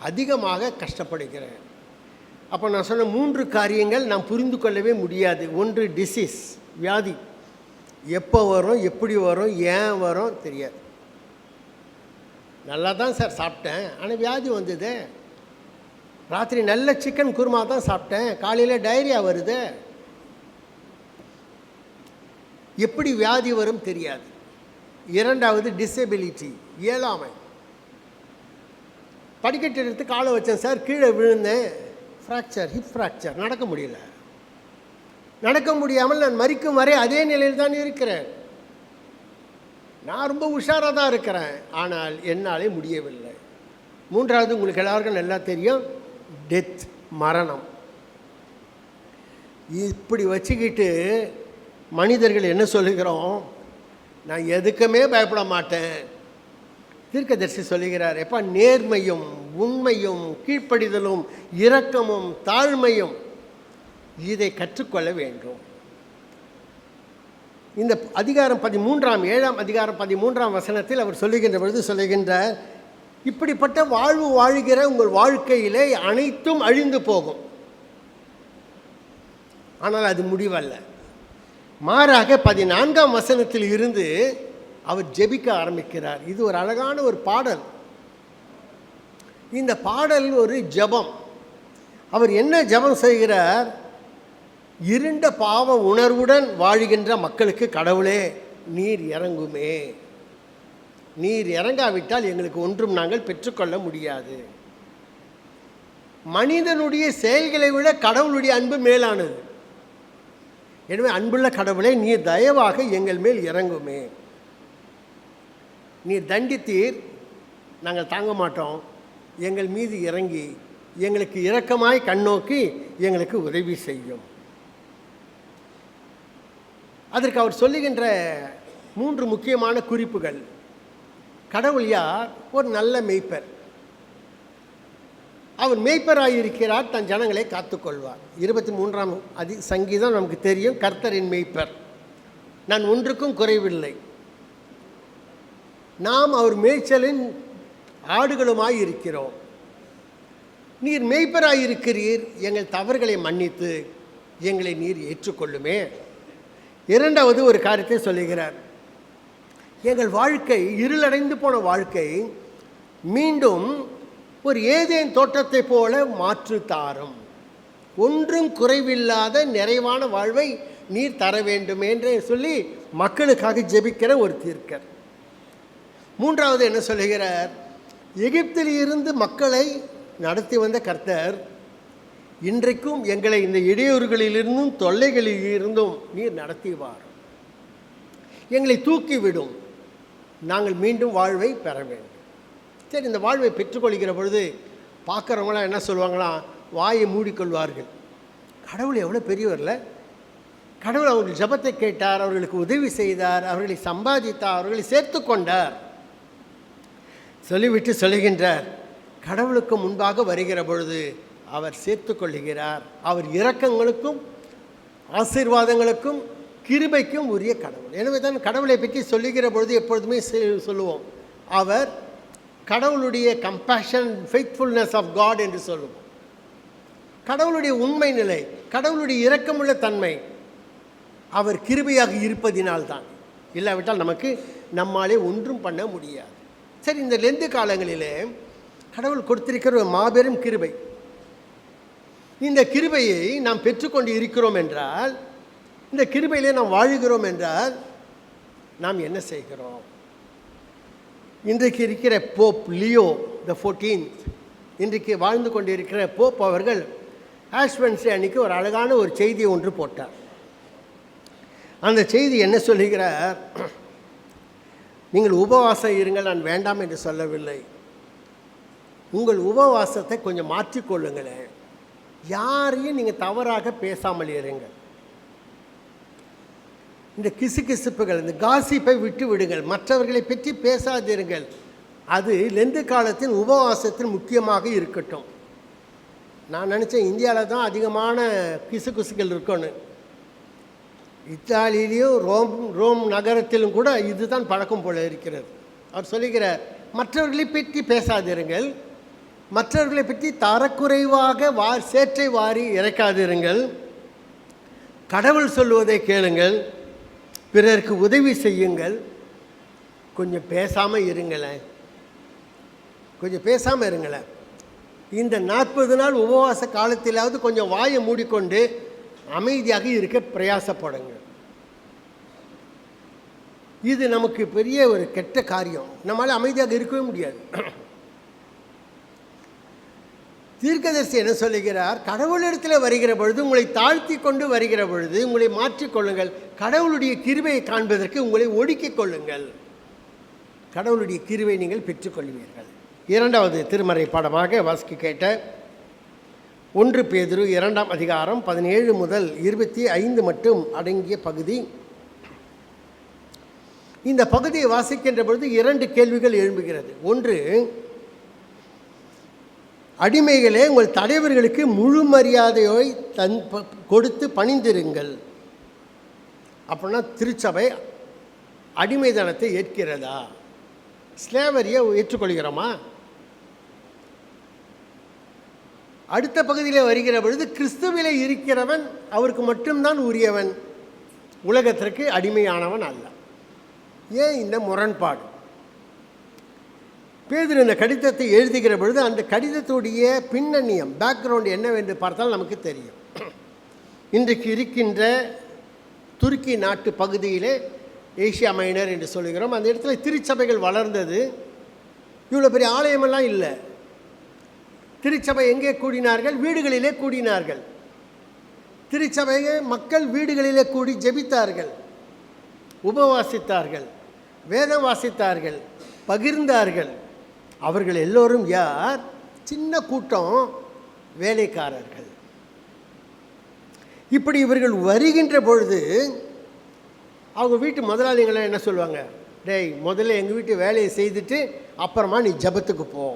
அதிகமாக கஷ்டப்படுகிறேன். அப்போ நான் சொன்ன 3 காரியங்கள் நாம் புரிந்து கொள்ளவே முடியாது. ஒன்று டிசீஸ், வியாதி, எப்போ வரும், எப்படி வரும், ஏன் வரும் தெரியாது. நல்லா தான் சார் சாப்பிட்டேன், ஆனால் வியாதி வந்தது. ராத்திரி நல்ல சிக்கன் குருமா தான் சாப்பிட்டேன், காலையில் டைரியா வருது. எப்படி வியாதி வரும் தெரியாது. இரண்டாவது டிசபிலிட்டி, இயலாமை. படிக்கட்டு எடுத்து காலை வச்சேன் சார், கீழே விழுந்தேன், ஃப்ராக்சர், ஹிப் ஃப்ராக்சர், நடக்க முடியல. நடக்க முடியாமல் நான் மரிக்கும் வரை அதே நிலையில் தான் இருக்கிறேன். நான் ரொம்ப உஷாராக தான் இருக்கிறேன், ஆனால் என்னாலே முடியவில்லை. மூன்றாவது உங்களுக்கு எல்லாருக்கும் நல்லா தெரியும், டெத், மரணம். இப்படி வச்சுக்கிட்டு மனிதர்கள் என்ன சொல்லுகிறோம், நான் எதுக்குமே பயப்பட மாட்டேன். தீர்க்கதரிசி சொல்லுகிறார், எப்போ நேர்மையும் உண்மையும் கீழ்ப்படிதலும் இரக்கமும் தாழ்மையும் இதை கற்றுக்கொள்ள வேண்டும். இந்த அதிகாரம் 13 7ஆம் அதிகாரம் 13ஆம் வசனத்தில் அவர் சொல்லுகின்ற பொழுது சொல்லுகின்றார், இப்படிப்பட்ட வாழ்வு வாழ்கிற உங்கள் வாழ்க்கையிலே அனைத்தும் அழிந்து போகும், ஆனால் அது முடிவல்ல. மாறாக 14ஆம் வசனத்தில் இருந்து அவர் ஜெபிக்க ஆரம்பிக்கிறார். இது ஒரு அழகான ஒரு பாடல். இந்த பாடல் ஒரு ஜெபம். அவர் என்ன ஜெபம் செய்கிறார், இருண்ட பாவ உணர்வுடன் வாழுகின்ற மக்களுக்கு கடவுளே நீர் இறங்குமே, நீர் இறங்காவிட்டால் எங்களுக்கு ஒன்றும் நாங்கள் பெற்றுக்கொள்ள முடியாது. மனிதனுடைய செயல்களை விட கடவுளுடைய அன்பு மேலானது. எனவே அன்புள்ள கடவுளை நீர் தயவாக எங்கள் மேல் இறங்குமே. நீர் தண்டித்தீர், நாங்கள் தாங்க மாட்டோம், எங்கள் மீது இறங்கி எங்களுக்கு இரக்கமாய் கண்ணோக்கி எங்களுக்கு உதவி செய்யும். அதற்கு அவர் சொல்லுகின்ற 3 முக்கியமான குறிப்புகள். கடவுள் யார்? ஒரு நல்ல மேய்ப்பர். அவர் மேய்ப்பராயிருக்கிறார், தன் ஜனங்களை காத்துக்கொள்வார். 23ஆம் சங்கீதம் நமக்கு தெரியும், கர்த்தரின் மேய்ப்பர், நான் ஒன்றுக்கும் குறைவில்லை. நாம் அவர் மேய்ச்சலின் ஆடுகளுமாய் இருக்கிறோம். நீர் மேய்ப்பராயிருக்கிறீர், எங்கள் தவறுகளை மன்னித்து எங்களை நீர் ஏற்றுக்கொள்ளுமே. இரண்டாவது ஒரு காரியத்தை சொல்லுகிறார், எங்கள் வாழ்க்கை, இருளடைந்து போன வாழ்க்கை மீண்டும் ஒரு ஏதேன் தோட்டத்தை போல மாற்று தாரும், ஒன்றும் குறைவில்லாத நிறைவான வாழ்வை நீர் தர வேண்டும் என்று சொல்லி மக்களுக்காக ஜெபிக்கிற ஒரு தீர்க்கர். மூன்றாவது என்ன சொல்லுகிறார், எகிப்தில் இருந்து மக்களை நடத்தி வந்த கர்த்தர் இன்றைக்கும் எங்களை இந்த இடையூறுகளிலிருந்தும் தொல்லைகளில் இருந்தும் நீர் நடத்திவார், எங்களை தூக்கிவிடும், நாங்கள் மீண்டும் வாழ்வை பெற வேண்டும். சரி, இந்த வாழ்வை பெற்றுக்கொள்கிற பொழுது பார்க்குறவங்களாம் என்ன சொல்லுவாங்களாம், வாயை மூடிக்கொள்வார்கள். கடவுள் எவ்வளோ பெரியவர்ல, கடவுள் அவர்கள் ஜபத்தை கேட்டார், அவர்களுக்கு உதவி செய்தார், அவர்களை சம்பாதித்தார், அவர்களை சேர்த்து கொண்டார். சொல்லிவிட்டு சொல்லுகின்றார், கடவுளுக்கு முன்பாக வருகிற பொழுது அவர் சேர்த்து கொள்ளுகிறார். அவர் இரக்கங்களுக்கும் ஆசீர்வாதங்களுக்கும் கிருபைக்கும் உரிய கடவுள். எனவே தான் கடவுளை பற்றி சொல்லுகிற பொழுது எப்பொழுதுமே சொல்லுவோம், அவர் கடவுளுடைய கம்பேஷன், ஃபெய்த்ஃபுல்னஸ் ஆஃப் காட் என்று சொல்லுவோம். கடவுளுடைய உண்மை நிலை, கடவுளுடைய இரக்கமுள்ள தன்மை அவர் கிருபையாக இருப்பதினால்தான். இல்லாவிட்டால் நமக்கு நம்மாலே ஒன்றும் பண்ண முடியாது. சரி, இந்த லெந்து காலங்களிலே கடவுள் கொடுத்திருக்கிற ஒரு மாபெரும் கிருபை, இந்த கிருபையை நாம் பெற்றுக்கொண்டு இருக்கிறோம் என்றால், இந்த கிருபையிலே நாம் வாழுகிறோம் என்றால் நாம் என்ன செய்கிறோம்? இன்றைக்கு இருக்கிற போப் லியோ த 14th, இன்றைக்கு வாழ்ந்து கொண்டிருக்கிற போப் அவர்கள் ஆஷ் வெட்னஸ்டே அன்றைக்கி ஒரு அழகான ஒரு செய்தியை ஒன்று போட்டார். அந்த செய்தி என்ன சொல்லுகிறார், நீங்கள் உபவாசம் இருங்கள், நான் வேண்டாம் என்று சொல்லவில்லை, உங்கள் உபவாசத்தை கொஞ்சம் மாற்றிக்கொள்ளுங்களேன், யாரையும் நீங்கள் தவறாக பேசாமல் இருங்கள், இந்த கிசுகிசுப்புகள், இந்த காசிப்பை விட்டு விடுங்கள், மற்றவர்களை பற்றி பேசாதிருங்கள். அது லெந்து காலத்தின் உபவாசத்தில் முக்கியமாக இருக்கட்டும். நான் நினச்சேன் இந்தியாவில் தான் அதிகமான கிசுகிசுகள் இருக்கணும். இத்தாலியிலையும் ரோம் நகரத்திலும் கூட இதுதான் பழக்கம் போல இருக்கிறது. அவர் சொல்லுகிறார், மற்றவர்களை பற்றி பேசாதிருங்கள், மற்றவர்களை பற்றி தரக்குறைவாக சேற்றை வாரி இறைக்காதிருங்கள், கடவுள் சொல்லுவதை கேளுங்கள், பிறருக்கு உதவி செய்யுங்கள், கொஞ்சம் பேசாமல் இருங்களேன். கொஞ்சம் பேசாமல் இருங்களேன். இந்த 40 நாள் உபவாச காலத்திலாவது கொஞ்சம் வாயை மூடிக்கொண்டு அமைதியாக இருக்க பிரயாசப்படுங்க. இது நமக்கு பெரிய ஒரு கெட்ட காரியம். நம்மளால் அமைதியாக இருக்கவே முடியாது. தீர்க்கதரிசி என்ன சொல்லுகிறார்? கடவுளிடத்தில் வருகிற பொழுது, உங்களை தாழ்த்தி கொண்டு வருகிற பொழுது உங்களை மாற்றிக்கொள்ளுங்கள். கடவுளுடைய கிருபையை காண்பதற்கு உங்களை ஒடுக்கிக் கொள்ளுங்கள். கடவுளுடைய கிருபையை நீங்கள் பெற்றுக்கொள்வீர்கள். இரண்டாவது திருமறை பாடமாக வாசிக்க கேட்ட 1 பேதுரு 2ஆம் அதிகாரம் 17 முதல் 25 மட்டும் அடங்கிய பகுதி. இந்த பகுதியை வாசிக்கின்ற பொழுது 2 கேள்விகள் எழும்புகிறது. ஒன்று, அடிமைகளே, உங்கள் தலைவர்களுக்கு முழு மரியாதையை கொடுத்து பணிந்திருங்கள். அப்படின்னா திருச்சபை அடிமைதனத்தை ஏற்கிறதா? ஸ்லேவரியை ஏற்றுக்கொள்கிறோமா? அடுத்த பகுதியில் வருகிற பொழுது, கிறிஸ்துவிலே இருக்கிறவன் அவருக்கு மட்டும்தான் உரியவன், உலகத்திற்கு அடிமையானவன் அல்ல. ஏன் இந்த முரண்பாடு? பேதுரு இந்த கடிதத்தை எழுதுகிற பொழுது அந்த கடிதத்துடைய பின்னணியம், பேக்ரவுண்ட் என்னவென்று பார்த்தால் நமக்கு தெரியும். இன்றைக்கு இருக்கின்ற துருக்கி நாட்டு பகுதியிலே, ஏசியா மைனர் என்று சொல்லுகிறோம், அந்த இடத்துல திருச்சபைகள் வளர்ந்தது. இவ்வளோ பெரிய ஆலயமெல்லாம் இல்லை. திருச்சபை எங்கே கூடினார்கள்? வீடுகளிலே கூடினார்கள். திருச்சபையை மக்கள் வீடுகளிலே கூடி ஜெபித்தார்கள், உபவாசித்தார்கள், வேதம் வாசித்தார்கள், பகிர்ந்தார்கள். அவர்கள் எல்லோரும் யார்? சின்ன கூட்டம், வேலைக்காரர்கள். இப்படி இவர்கள் வருகின்ற பொழுது அவங்க வீட்டு முதலாளிகளை என்ன சொல்லுவாங்க? டேய், முதல்ல எங்கள் வீட்டு வேலையை செய்துட்டு அப்புறமா நீ ஜபத்துக்கு போ.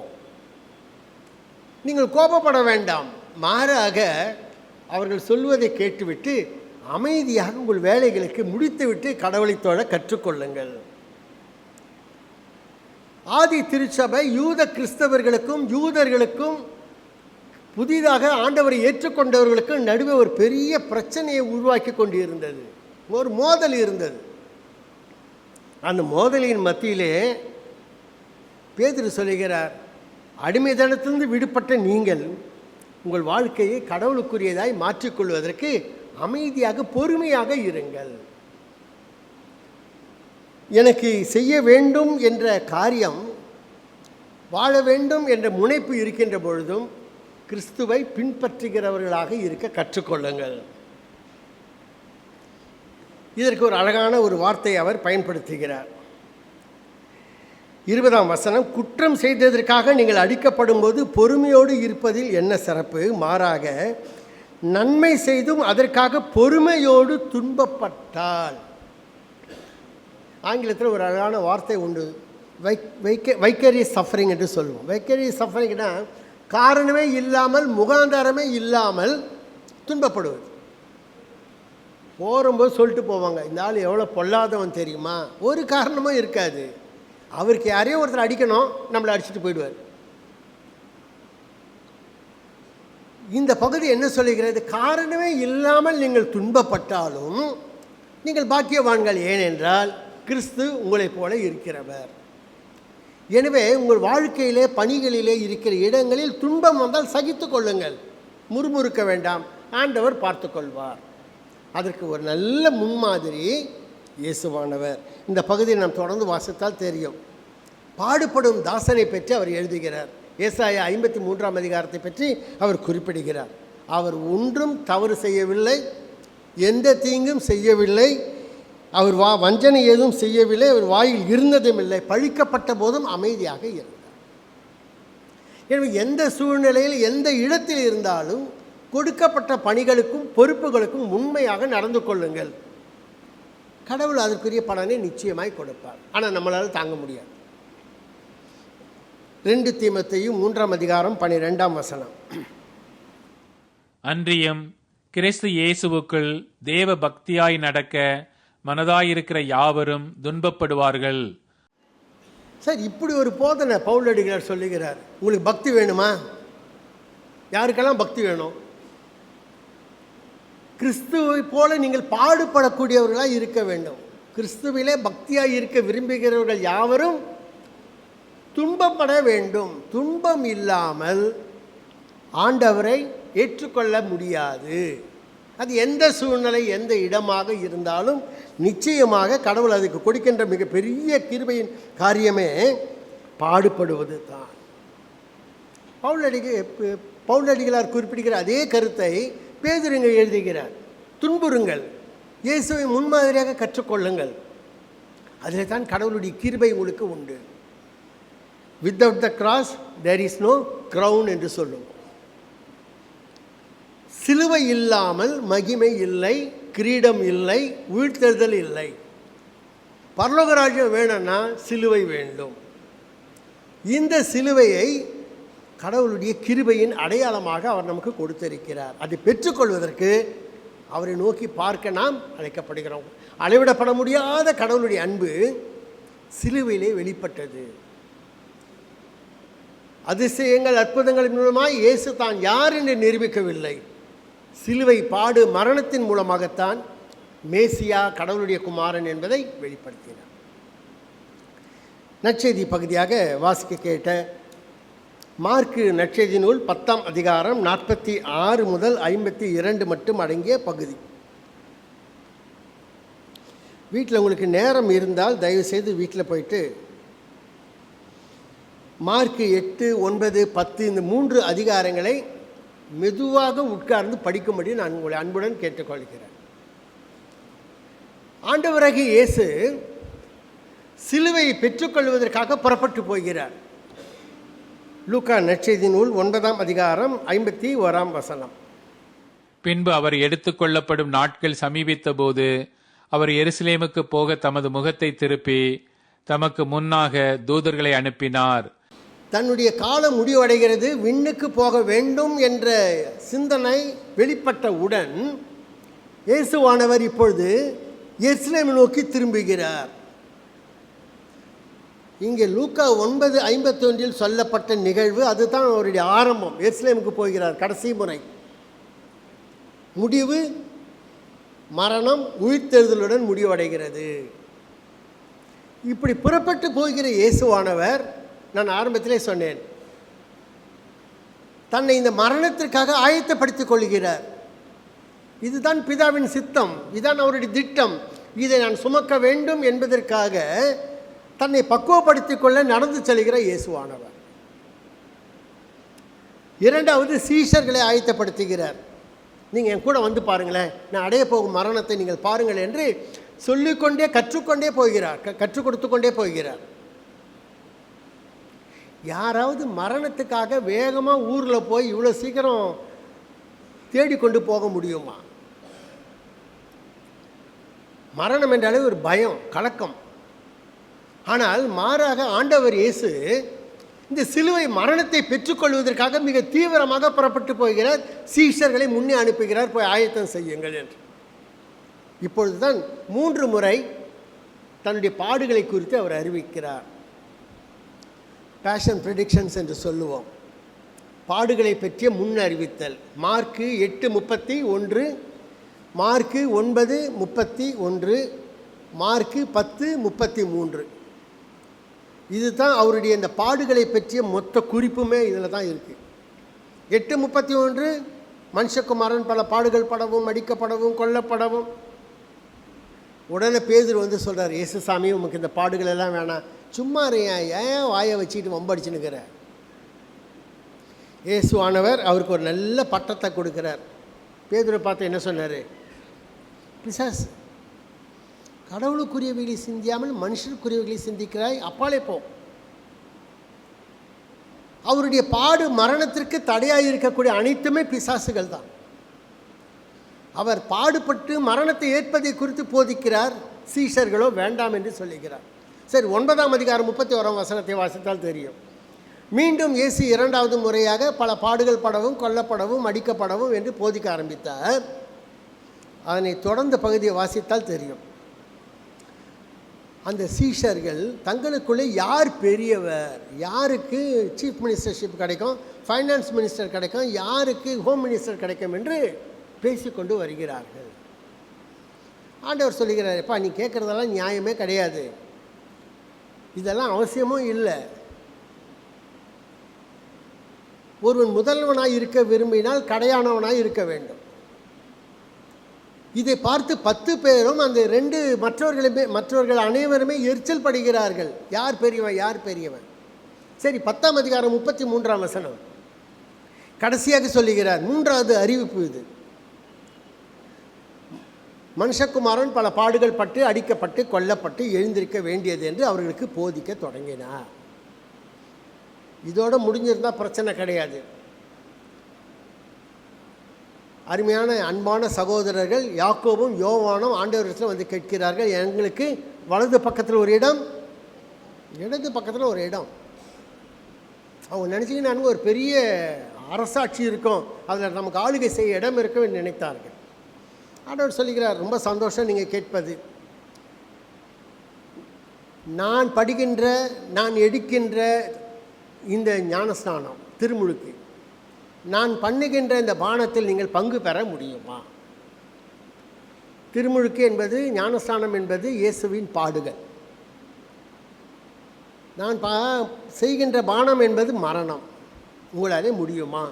நீங்கள் கோபப்பட வேண்டாம். மாறாக அவர்கள் சொல்வதை கேட்டுவிட்டு அமைதியாக உங்கள் வேலைகளுக்கு முடித்துவிட்டு கடவுளை தொழ கற்றுக்கொள்ளுங்கள். ஆதி திருச்சபை யூத கிறிஸ்தவர்களுக்கும் யூதர்களுக்கும் புதிதாக ஆண்டவரை ஏற்றுக்கொண்டவர்களுக்கும் நடுவே ஒரு பெரிய பிரச்சனையை உருவாக்கி கொண்டு இருந்தது. ஒரு மோதல் இருந்தது. அந்த மோதலின் மத்தியிலே பேதுரு சொல்லுகிறார், அடிமைதனத்திலிருந்து விடுபட்ட நீங்கள் உங்கள் வாழ்க்கையை கடவுளுக்குரியதாய் மாற்றிக்கொள்வதற்கு அமைதியாக பொறுமையாக இருங்கள். எனக்கு செய்ய வேண்டும் என்ற காரியம், வாழ வேண்டும் என்ற முனைப்பு இருக்கின்ற பொழுதும் கிறிஸ்துவை பின்பற்றுகிறவர்களாக இருக்க கற்றுக்கொள்ளுங்கள். இதற்கு ஒரு அழகான ஒரு வார்த்தையை அவர் பயன்படுத்துகிறார். 20ஆம் வசனம், குற்றம் செய்ததற்காக நீங்கள் அடிக்கப்படும் போது பொறுமையோடு இருப்பதில் என்ன சிறப்பு? மாறாக நன்மை செய்தும் அதற்காக பொறுமையோடு துன்பப்பட்டால். ஆங்கிலத்தில் ஒரு அழகான வார்த்தை உண்டு, வைக்கரியஸ் சஃபரிங் என்று சொல்லுவோம். வைக்கரியஸ் சஃபரிங்னா காரணமே இல்லாமல், முகாந்தாரமே இல்லாமல் துன்பப்படுவது. போகும்போது சொல்லிட்டு போவாங்க, இந்த ஆள் எவ்வளோ பொல்லாதவன் தெரியுமா? ஒரு காரணமும் இருக்காது. அவருக்கு யாரையும் ஒருத்தர் அடிக்கணும், நம்மளை அடிச்சுட்டு போயிடுவார். இந்த பகுதி என்ன சொல்லுகிறது? காரணமே இல்லாமல் நீங்கள் துன்பப்பட்டாலும் நீங்கள் பாக்கியவான்கள். ஏனென்றால் கிறிஸ்து உங்களைப் போல இருக்கிறவர். எனவே உங்கள் வாழ்க்கையிலே, பணிகளிலே இருக்கிற இடங்களில் துன்பம் வந்தால் சகித்து கொள்ளுங்கள், முறுமுறுக்க வேண்டாம், ஆண்டவர் பார்த்து கொள்வார். அதற்கு ஒரு நல்ல முன்மாதிரி இயேசுவானவர். இந்த பகுதியை நாம் தொடர்ந்து வாசித்தால் தெரியும். பாடுபடும் தாசனை பற்றி அவர் எழுதுகிறார். ஏசாயா 53ஆம் அதிகாரத்தை பற்றி அவர் குறிப்பிடுகிறார். அவர் ஒன்றும் தவறு செய்யவில்லை, எந்த தீங்கும் செய்யவில்லை, அவர் வஞ்சனை ஏதும் செய்யவில்லை, அவர் வாயில் இருந்ததும் இல்லை, பழிக்கப்பட்ட போதும் அமைதியாக இருந்தார். எனவே எந்த சூழ்நிலையில், எந்த இடத்தில் இருந்தாலும் கொடுக்கப்பட்ட பணிகளுக்கும் பொறுப்புகளுக்கும் உண்மையாக நடந்து கொள்ளுங்கள். கடவுள் அதற்குரிய பலனை நிச்சயமாய் கொடுப்பார். ஆனால் நம்மளால் தாங்க முடியாது. 2 தீமோத்தேயு 3ஆம் அதிகாரம் 12ஆம் வசனம். அன்றியும் கிறிஸ்து இயேசுவுக்குள் தேவ பக்தியாய் நடக்க மனதாயிருக்கிற யாவரும் துன்பப்படுவார்கள். சார், இப்படி ஒரு போதனை பவுலடிகளார் சொல்லுகிறார். உங்களுக்கு பக்தி வேணுமா? யாருக்கெல்லாம் பக்தி வேணும்? கிறிஸ்துவை போல நீங்கள் பாடுபடக்கூடியவர்களாக இருக்க வேண்டும். கிறிஸ்துவிலே பக்தியாக இருக்க விரும்புகிறவர்கள் யாவரும் துன்பப்பட வேண்டும். துன்பம் இல்லாமல் ஆண்டவரை ஏற்றுக்கொள்ள முடியாது. அது எந்த சூழ்நிலை, எந்த இடமாக இருந்தாலும் நிச்சயமாக கடவுள் அதுக்கு கொடுக்கின்ற மிகப்பெரிய கிருபையின் காரியமே பாடுபடுவது தான். பவுலடிகளார் குறிப்பிடுகிற அதே கருத்தை பேதுருங்க எழுதுகிறார். துன்புறுங்கள், இயேசுவை முன்மாதிரியாக கற்றுக்கொள்ளுங்கள், அதில் தான் கடவுளுடைய கிருபை உங்களுக்கு உண்டு. Without the cross there is no crown என்று சொல்லும். சிலுவை இல்லாமல் மகிமை இல்லை, கிரீடம் இல்லை, வீழ்த்தெழுதல் இல்லை. பரலோகராஜ்யம் வேணும்னா சிலுவை வேண்டும். இந்த சிலுவையை கடவுளுடைய கிருபையின் அடையாளமாக அவர் நமக்கு கொடுத்திருக்கிறார். அதை பெற்றுக்கொள்வதற்கு அவரை நோக்கி பார்க்க நாம் அழைக்கப்படுகிறோம். அளவிடப்பட முடியாத கடவுளுடைய அன்பு சிலுவையிலே வெளிப்பட்டது. அதிசயங்கள் அற்புதங்களின் மூலமாய் இயேசு தான் யார் என்று நிரூபிக்கவில்லை. சிலுவை பாடு மரணத்தின் மூலமாகத்தான் மேசியா கடவுளுடைய குமாரன் என்பதை வெளிப்படுத்தினார். நற்செய்தி பகுதியாக வாசிக்க கேட்ட மார்க்கு நற்செய்தி நூல் 10ஆம் அதிகாரம் 46 முதல் 52 மட்டும் அடங்கிய பகுதி. வீட்டில் உங்களுக்கு நேரம் இருந்தால் தயவுசெய்து வீட்டில் போயிட்டு மார்க்கு 8, 9, 10 இந்த 3 அதிகாரங்களை மெதுவாக உட்கார்ந்து படிக்கும்படி நான் உங்களை அன்புடன் கேட்டுக்கொள்கிறேன். ஆண்டவராகிய இயேசு சிலுவையை பெற்றுக்கொள்வதற்காக புறப்பட்டு போகிறார். லூக்கா நற்செய்தி நூல் 9ஆம் அதிகாரம் 51ஆம் வசனம். பின்பு அவர் எடுத்துக்கொள்ளப்படும் நாட்கள் சமீபித்த போது அவர் எருசலேமுக்கு போக தமது முகத்தை திருப்பி தமக்கு முன்னாக தூதர்களை அனுப்பினார். தன்னுடைய காலம் முடிவடைகிறது, விண்ணுக்கு போக வேண்டும் என்ற சிந்தனை வெளிப்பட்டவுடன் இயேசுவானவர் இப்பொழுது எருசலேமை நோக்கி திரும்புகிறார். இங்கே லூக்கா 9:51 சொல்லப்பட்ட நிகழ்வு அதுதான் அவருடைய ஆரம்பம். எருசலேமுக்கு போகிறார் கடைசி முறை. முடிவு மரணம், உயிர்த்தெழுதலுடன் முடிவடைகிறது. இப்படி புறப்பட்டு போகிற இயேசுவானவர், நான் ஆரம்பத்திலே சொன்னேன், தன்னை இந்த மரணத்திற்காக ஆயத்தப்படுத்திக் கொள்கிறார். இதுதான் பிதாவின் சித்தம், இதுதான் அவருடைய திட்டம். இதை நான் சுமக்க வேண்டும் என்பதற்காக தன்னை பக்குவப்படுத்திக் கொள்ள நடந்து செல்கிற இயேசுவானவர். இரண்டாவது, சீஷர்களை ஆயத்தப்படுத்துகிறார். நீங்கள் என் கூட வந்து பாருங்களேன், நான் அடைய போகும் மரணத்தை நீங்கள் பாருங்கள் என்று சொல்லிக்கொண்டே கற்றுக்கொண்டே போகிறார், கற்றுக் கொடுத்து கொண்டே போகிறார். யாராவது மரணத்துக்காக வேகமாக ஊரில் போய் இவ்வளோ சீக்கிரம் தேடிக்கொண்டு போக முடியுமா? மரணம் என்றாலே ஒரு பயம், கலக்கம். ஆனால் மாறாக ஆண்டவர் இயேசு இந்த சிலுவை மரணத்தை பெற்றுக்கொள்வதற்காக மிக தீவிரமாக புறப்பட்டு போகிறார். சீஷர்களை முன்னே அனுப்புகிறார், போய் ஆயத்தம் செய்யுங்கள் என்று. இப்பொழுதுதான் 3 முறை தன்னுடைய பாடுகளை குறித்து அவர் அறிவிக்கிறார். பேஷன் ப்ரெடிக்ஷன்ஸ் என்று சொல்லுவோம், பாடுகளை பற்றிய முன் அறிவித்தல். Mark 8:31, mark 9:31, mark 10:33. இதுதான் அவருடைய இந்த பாடுகளை பற்றிய மொத்த குறிப்புமே இதில் தான் இருக்குது. 8:31 மனுஷகுமாரன் பல பாடுகள் படவும், அடிக்கப்படவும், கொல்லப்படவும். உடனே பேதுரு வந்து சொல்கிறார், இயேசு சாமி உமக்கு இந்த பாடுகள் எல்லாம் வேணாம், சும்மா ஏன் வாயை வச்சுக்கிட்டு வம்படிச்சுன்னுக்கிற. இயேசுவானவர் அவருக்கு ஒரு நல்ல பட்டத்தை கொடுக்குறார். பேதுரை பார்த்து என்ன சொன்னார்? பிசாசு, கடவுளுக்குரியவைகளை சிந்தியாமல் மனுஷருக்குரியவைகளை சிந்திக்கிறாய், அப்பாலே போ. அவருடைய பாடு மரணத்திற்கு தடையாக இருக்கக்கூடிய அனைத்துமே பிசாசுகள் தான். அவர் பாடுபட்டு மரணத்தை ஏற்பதை குறித்து போதிக்கிறார், சீஷர்களோ வேண்டாம் என்று சொல்லுகிறார். சரி, 9ஆம் அதிகாரம் 31ஆம் வசனத்தை வாசித்தால் தெரியும். மீண்டும் இயேசு 2வது முறையாக பல பாடுகள் படவும், கொல்லப்படவும், அடிக்கப்படவும் என்று போதிக்க ஆரம்பித்தார். அதனை தொடர்ந்த பகுதியை வாசித்தால் தெரியும். அந்த சீஷர்கள் தங்களுக்குள்ளே யார் பெரியவர், யாருக்கு சீஃப் மினிஸ்டர்ஷிப் கிடைக்கும், ஃபைனான்ஸ் மினிஸ்டர் கிடைக்கும், யாருக்கு ஹோம் மினிஸ்டர் கிடைக்கும் என்று பேசிக்கொண்டு வருகிறார்கள். ஆண்டவர் சொல்லுகிறார், எப்பா நீ கேட்குறதெல்லாம் நியாயமே கிடையாது, இதெல்லாம் அவசியமும் இல்லை. ஒருவன் முதல்வனாய் இருக்க விரும்பினால் கடையானவனாய் இருக்க வேண்டும். இதை பார்த்து 10 பேரும் அந்த 2 மற்றவர்கள் அனைவருமே எரிச்சல் படுகிறார்கள். யார் பெரியவன், யார் பெரியவன்? சரி, 10ஆம் அதிகாரம் 33ஆம் வசனம் கடைசியாக சொல்லுகிறார். 3வது அறிவிப்பு இது. மனுஷகுமாரன் பல பாடுகள் பட்டு, அடிக்கப்பட்டு, கொல்லப்பட்டு எழுந்திருக்க வேண்டியது என்று அவர்களுக்கு போதிக்க தொடங்கினார். இதோடு முடிஞ்சிருந்தா பிரச்சனை கிடையாது. அருமையான அன்பான சகோதரர்கள் யாக்கோபும் யோவானும் ஆண்டவரிடத்தில் வந்து கேட்கிறார்கள், எங்களுக்கு வலது பக்கத்தில் ஒரு இடம், இடது பக்கத்தில் ஒரு இடம். அவங்க நினச்சிங்கன்னா ஒரு பெரிய அரசாட்சி இருக்கும், அதில் நமக்கு ஆளுகை செய்ய இடம் இருக்கும் என்று நினைத்தார்கள். ஆண்டவர் சொல்லுகிறார், ரொம்ப சந்தோஷம் நீங்கள் கேட்பது. நான் படுகின்ற, நான் எடுக்கின்ற இந்த ஞானஸ்நானம் திருமுழுக்கு, நான் பண்ணுகின்ற இந்த பானத்தில் நீங்கள் பங்கு பெற முடியுமா? திருமுழுக்கு என்பது, ஞானஸ்நானம் என்பது இயேசுவின் பாடுகள். நான் செய்கின்ற பானம் என்பது மரணம். உங்களாலே முடியுமா?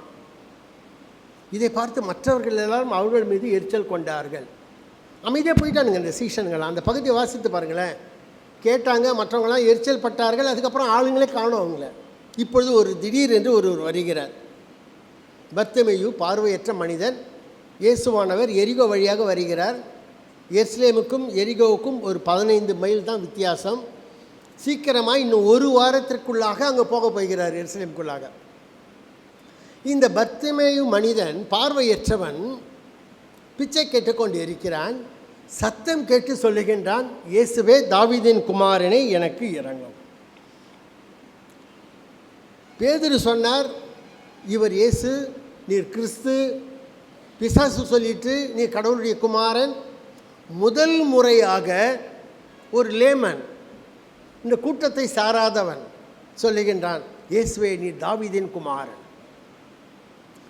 இதை பார்த்து மற்றவர்கள் எல்லாரும் அவர்கள் மீது எரிச்சல் கொண்டார்கள். அமைதியாக போயிட்டானுங்க இந்த சீஷன்கள். அந்த பகுதியை வாசித்து பாருங்களேன். கேட்டாங்க, மற்றவங்களாம் எரிச்சல் பட்டார்கள். அதுக்கப்புறம் ஆளுங்களே காணும் அவங்கள. இப்பொழுது ஒரு திடீர் என்று ஒருவர் வருகிறார். பர்த்திமேயு, பார்வையற்ற மனிதன். இயேசுவானவர் எரிகோ வழியாக வருகிறார். எருசலேமுக்கும் எரிகோவுக்கும் ஒரு 15 மைல் தான் வித்தியாசம். சீக்கிரமாக இன்னும் 1 வாரத்திற்குள்ளாக அங்கே போக போகிறார், எருசலேமுக்குள்ளாக. இந்த பர்த்திமேயு மனிதன், பார்வையற்றவன், பிச்சை கேட்டுக்கொண்டு இருக்கிறான். சத்தம் கேட்டு சொல்லுகின்றான், இயேசுவே தாவீதின் குமாரனே எனக்கு இரங்கும். பேதுரு சொன்னார், இவர் இயேசு, நீர் கிறிஸ்து. பிசாசு சொல்லிட்டு நீர் கடவுளுடைய குமாரன். முதல் முறையாக ஒரு லேமன், இந்த கூட்டத்தை சாராதவன் சொல்லுகின்றான், இயேசுவே நீர் தாவீதின் குமாரன்,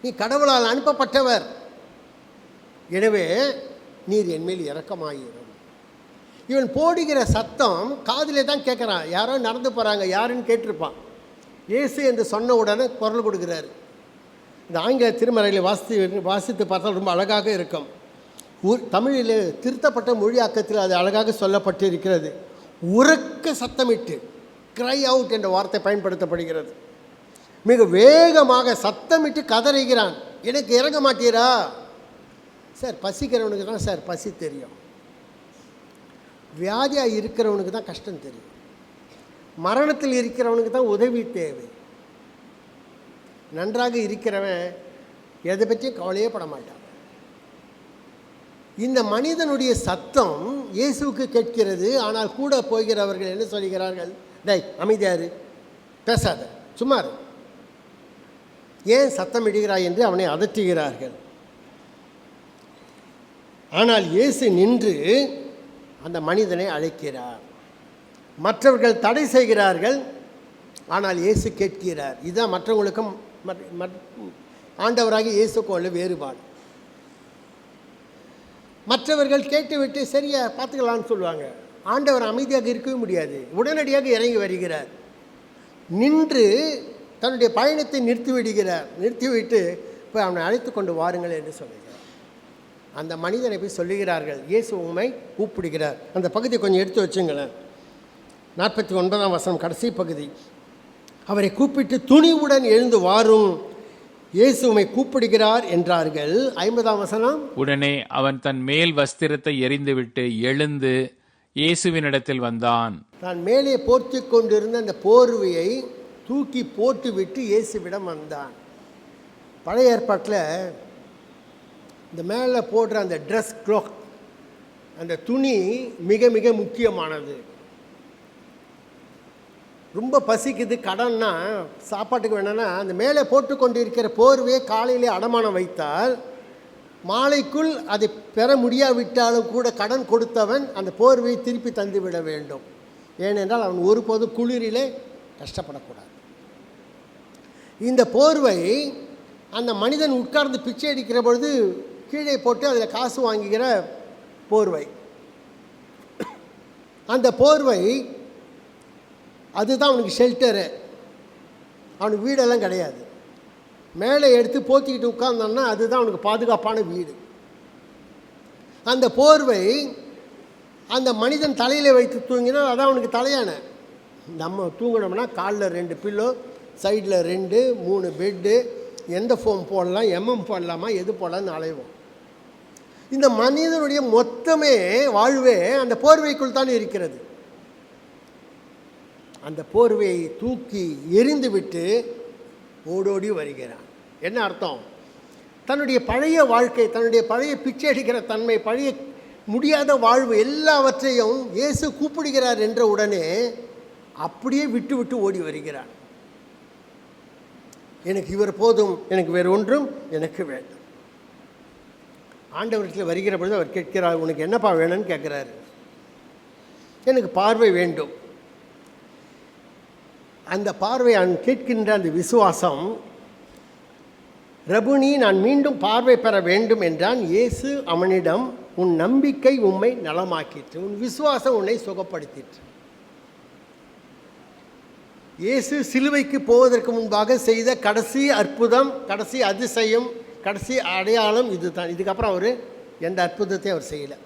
நீ கடவுளால் அனுப்பப்பட்டவர், எனவே நீர் என்மேல் இரக்கமாயிரும். இவன் போடுகிற சத்தம் காதிலே தான் கேட்குறான். யாரோ நடந்து போகிறாங்க, யாருன்னு கேட்டிருப்பான். இயேசு என்று சொன்ன உடனே குரல் கொடுக்குறாரு. இந்த ஆங்கில திருமறைகளை வாசித்து பார்த்தால் ரொம்ப அழகாக இருக்கும். தமிழில் திருத்தப்பட்ட மொழியாக்கத்தில் அது அழகாக சொல்லப்பட்டு இருக்கிறது. உரக்க சத்தமிட்டு, கிரை அவுட் என்ற வார்த்தை பயன்படுத்தப்படுகிறது. மிக வேகமாக சத்தமிட்டு கதறுகிறான், எனக்கு இறங்க மாட்டீரா? சார், பசிக்கிறவனுக்கு தான் சார் பசி தெரியும். வியாதியாக இருக்கிறவனுக்கு தான் கஷ்டம் தெரியும். மரணத்தில் இருக்கிறவனுக்கு தான் உதவி தேவை. நன்றாக இருக்கிறவன் எதை பற்றியும் கவலையே பட மாட்டான். இந்த மனிதனுடைய சத்தம் இயேசுவுக்கு கேட்கிறது. ஆனால் கூட போகிறவர்கள் என்ன சொல்கிறார்கள்? டேய், அமைதியாரு, பேசாத, சும்மாரு, ஏன் சத்தம் இடுகிறாய் என்று அவனை அதட்டுகிறார்கள். ஆனால் இயேசு நின்று அந்த மனிதனை அழைக்கிறார். மற்றவர்கள் தடை செய்கிறார்கள், ஆனால் இயேசு கேட்கிறார். இதுதான் மற்றவங்களுக்கும் ஆண்டவராக இயேசுக்கும் உள்ள வேறுபாடு. மற்றவர்கள் கேட்டுவிட்டு சரியா பார்த்துக்கலான்னு சொல்லுவாங்க. ஆண்டவர் அமைதியாக இருக்கவே முடியாது. உடனடியாக இறங்கி வருகிறார். நின்று தன்னுடைய பயணத்தை நிறுத்திவிட்டு இப்போ அவனை அழைத்து கொண்டு வாருங்கள் என்று சொல்லுகிறார். அந்த மனிதனை போய் சொல்லுகிறார்கள், இயேசு உம்மை கூப்பிடுகிறார். அந்த பகுதியை கொஞ்சம் எடுத்து வச்சுங்களேன். 49ஆம் வசனம் கடைசி பகுதி. அவரை கூப்பிட்டு துணிவுடன் எழுந்து வாரும், இயேசு உம்மை கூப்பிடுகிறார் என்றார்கள். 50ஆம் வசனம். உடனே அவன் தன் மேல் வஸ்திரத்தை எறிந்துவிட்டு எழுந்து இயேசுவினிடத்தில் வந்தான். தான் மேலே போர்த்தி கொண்டிருந்த அந்த போர்வையை தூக்கி போட்டுவிட்டு இயேசுவிடம் வந்தான். பழைய ஏற்பாட்டில் இந்த மேலே போடுற அந்த ட்ரெஸ் க்ளோக், அந்த துணி மிக மிக முக்கியமானது. ரொம்ப பசிக்குது, கடன்னா, சாப்பாட்டுக்கு வேணும்னா அந்த மேலே போட்டு கொண்டு இருக்கிற போர்வையை காலையிலே அடமானம் வைத்தால் மாலைக்குள் அதை பெற முடியாவிட்டாலும் கூட கடன் கொடுத்தவன் அந்த போர்வையை திருப்பி தந்து விட வேண்டும். ஏனென்றால் அவன் ஒருபோதும் குளிரிலே கஷ்டப்படக்கூடாது. இந்த போர்வை அந்த மனிதன் உட்கார்ந்து பிச்சை அடிக்கிற பொழுது கீழே போட்டு அதில் காசு வாங்குகிற போர்வை. அந்த போர்வை அதுதான் அவனுக்கு ஷெல்டரு. அவனுக்கு வீடெல்லாம் கிடையாது. மேலே எடுத்து போத்திக்கிட்டு உட்கார்ந்தான்னா அதுதான் அவனுக்கு பாதுகாப்பான வீடு. அந்த போர்வை அந்த மனிதன் தலையில் வைத்து தூங்கினால் அதான் அவனுக்கு தலையான. நம்ம தூங்கினோம்னா காலில் 2 பில்லோ, சைடில் 2, 3 பெட்டு, எந்த ஃபோம் போடலாம், எம்எம் போடலாமா, எது போடலாம்னு அலைவோம். இந்த மனிதனுடைய மொத்தமே வாழ்வே அந்த போர்வைக்குள் தான் இருக்கிறது. அந்த போர்வையை தூக்கி எரிந்து விட்டு ஓடோடி வருகிறான். என்ன அர்த்தம்? தன்னுடைய பழைய வாழ்க்கை, தன்னுடைய பழைய பிச்சை அடிக்கிற தன்மை, பழைய முடியாத வாழ்வு எல்லாவற்றையும் இயேசு கூப்பிடுகிறார் என்ற உடனே அப்படியே விட்டு விட்டு ஓடி வருகிறார். எனக்கு இவர் போதும், எனக்கு வேறு ஒன்றும் எனக்கு வேண்டும். ஆண்டவரத்தில் வருகிற பொழுது அவர் கேட்கிறார், உனக்கு என்னப்பா வேணும்னு கேட்குறாரு. எனக்கு பார்வை வேண்டும். அந்த பார்வை அவன் கேட்கின்ற அந்த விசுவாசம், ரபுனி நான் மீண்டும் பார்வை பெற வேண்டும் என்றான். இயேசு அவனிடம், உன் நம்பிக்கை உம்மை நலமாக்கிற்று, உன் விசுவாசம் உன்னை சுகப்படுத்திற்று. இயேசு சிலுவைக்கு போவதற்கு முன்பாக செய்த கடைசி அற்புதம், கடைசி அதிசயம், கடைசி அடையாளம் இதுதான். இதுக்கப்புறம் அவர் எந்த அற்புதத்தையும் அவர் செய்யலை.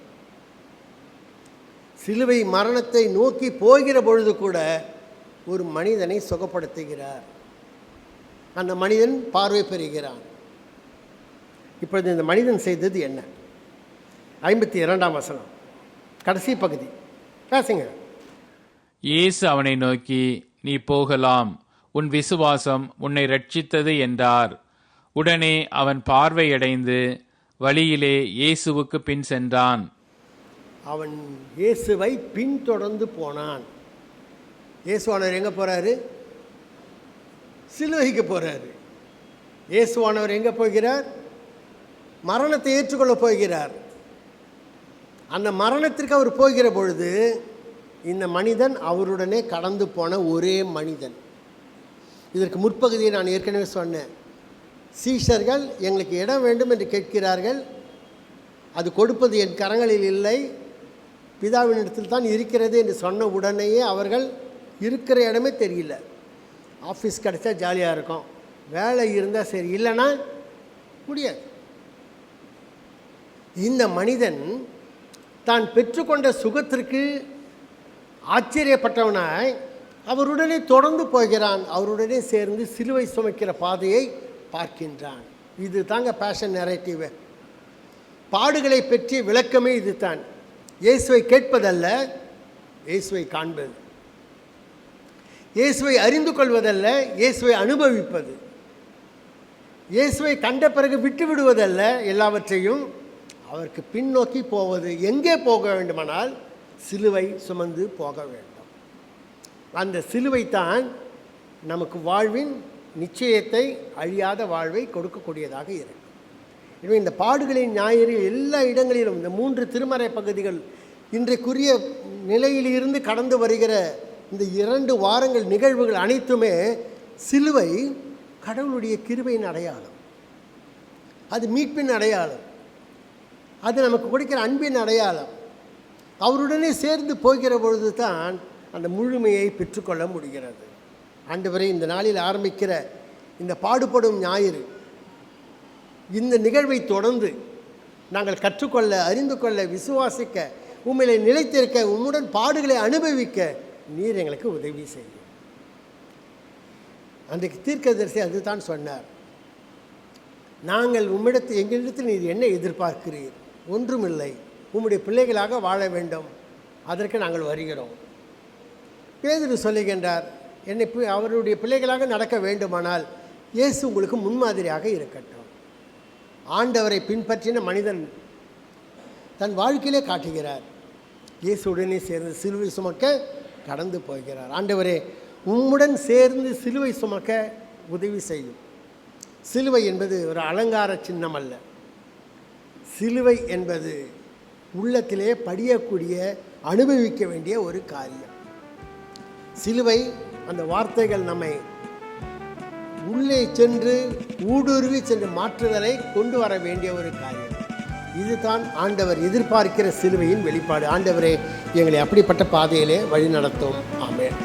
சிலுவை மரணத்தை நோக்கி போகிற பொழுது கூட ஒரு மனிதனை சுகப்படுத்துகிறார். அந்த மனிதன் பார்வை பெறுகிறான். இப்பொழுது இந்த மனிதன் செய்தது என்ன? 52ஆம் வசனம், கடைசி பகுதி பேசுங்க. இயேசு அவனை நோக்கி, நீ போகலாம், உன் விசுவாசம் உன்னை ரட்சித்தது என்றார். உடனே அவன் பார்வையடைந்து வழியிலே இயேசுவுக்கு பின் சென்றான். அவன் இயேசுவை பின்தொடர்ந்து போனான். இயேசுவானவர் எங்கே போகிறாரு? சிலுவைக்கு போகிறாரு. இயேசுவானவர் எங்கே போகிறார்? மரணத்தை ஏற்றுக்கொள்ள போகிறார். அந்த மரணத்திற்கு அவர் போகிற பொழுது இந்த மனிதன் அவருடனே கடந்து போன ஒரே மனிதன். இதற்கு முற்பகுதியை நான் ஏற்கனவே சொன்னேன். சீஷர்கள் எங்களுக்கு இடம் வேண்டும் என்று கேட்கிறார்கள். அது கொடுப்பது என் கரங்களில் இல்லை, பிதாவினிடத்தில் தான் இருக்கிறது என்று சொன்ன உடனேயே அவர்கள் இருக்கிற இடமே தெரியல. ஆஃபீஸ் கிடச்சா ஜாலியாக இருக்கும், வேலை இருந்தால் சரி, இல்லைன்னா முடியாது. இந்த மனிதன் தான் பெற்றுக்கொண்ட சுகத்திற்கு ஆச்சரியப்பட்டவனாய் அவருடனே தொடர்ந்து போகிறான். அவருடனே சேர்ந்து சிலுவை சுமக்கிற பாதையை பார்க்கின்றான். இது தாங்க பேஷன் நரேட்டிவ். பாடுகளை பற்றிய விளக்கமே இது தான். இயேசுவை கேட்பதல்ல, இயேசுவை காண்பது. இயேசுவை அறிந்து கொள்வதல்ல, இயேசுவை அனுபவிப்பது. இயேசுவை கண்ட பிறகு விட்டு விடுவதல்ல, எல்லாவற்றையும் அவருக்கு பின்னோக்கி போவது. எங்கே போக வேண்டுமானால் சிலுவை சுமந்து போக வேண்டும். அந்த சிலுவை தான் நமக்கு வாழ்வின் நிச்சயத்தை, அழியாத வாழ்வை கொடுக்கக்கூடியதாக இருக்கும். எனவே இந்த பாடுகளின் ஞாயிறு எல்லா இடங்களிலும் இந்த 3 திருமறை பகுதிகள் இன்றைக்குரிய நிலையிலிருந்து கடந்து வருகிற இந்த 2 வாரங்கள் நிகழ்வுகள் அனைத்துமே சிலுவை கடவுளுடைய கிருபையின் அடையாளம், அது மீட்பின் அடையாளம், அது நமக்கு கொடுக்கிற அன்பின் அடையாளம். அவருடனே சேர்ந்து போகிற பொழுது தான் அந்த முழுமையை பெற்றுக்கொள்ள முடிகிறது. ஆண்டவரே, இந்த நாளில் ஆரம்பிக்கிற இந்த பாடுபடும் ஞாயிறு, இந்த நிகழ்வை தொடர்ந்து நாங்கள் கற்றுக்கொள்ள, அறிந்து கொள்ள, விசுவாசிக்க, உம்மிலே நிலைத்திருக்க, உம்முடன் பாடுகளை அனுபவிக்க நீர் எங்களுக்கு உதவி செய்யும். அன்றைக்கு தீர்க்கதரிசி அதுதான் சொன்னார். நாங்கள் எங்களிடத்தில் நீர் என்ன எதிர்பார்க்கிறீர்? ஒன்றுமில்லை, உம்முடைய பிள்ளைகளாக வாழ வேண்டும், அதற்கு நாங்கள் வருகிறோம். பேதுரு சொல்லுகின்றார், என்னை அவருடைய பிள்ளைகளாக நடக்க வேண்டுமானால் இயேசு உங்களுக்கு முன்மாதிரியாக இருக்கட்டும். ஆண்டவரை பின்பற்றின மனிதன் தன் வாழ்க்கையிலே காட்டுகிறார். இயேசுடனே சேர்ந்து சிலுவை சுமக்க கடந்து போகிறார். ஆண்டவரே, உம்முடன் சேர்ந்து சிலுவை சுமக்க உதவி செய்யும். சிலுவை என்பது ஒரு அலங்கார சின்னம் அல்ல. சிலுவை என்பது உள்ளத்திலே படியக்கூடிய, அனுபவிக்க வேண்டிய ஒரு காரியம். சிலுவை, அந்த வார்த்தைகள் நம்மை உள்ளே சென்று ஊடுருவி சென்று மாற்றுதலை கொண்டு வர வேண்டிய ஒரு காரியம். இதுதான் ஆண்டவர் எதிர்பார்க்கிற சிலுவையின் வெளிப்பாடு. ஆண்டவரே, எங்களை அப்படிப்பட்ட பாதையிலே வழி நடத்தும். ஆமென்.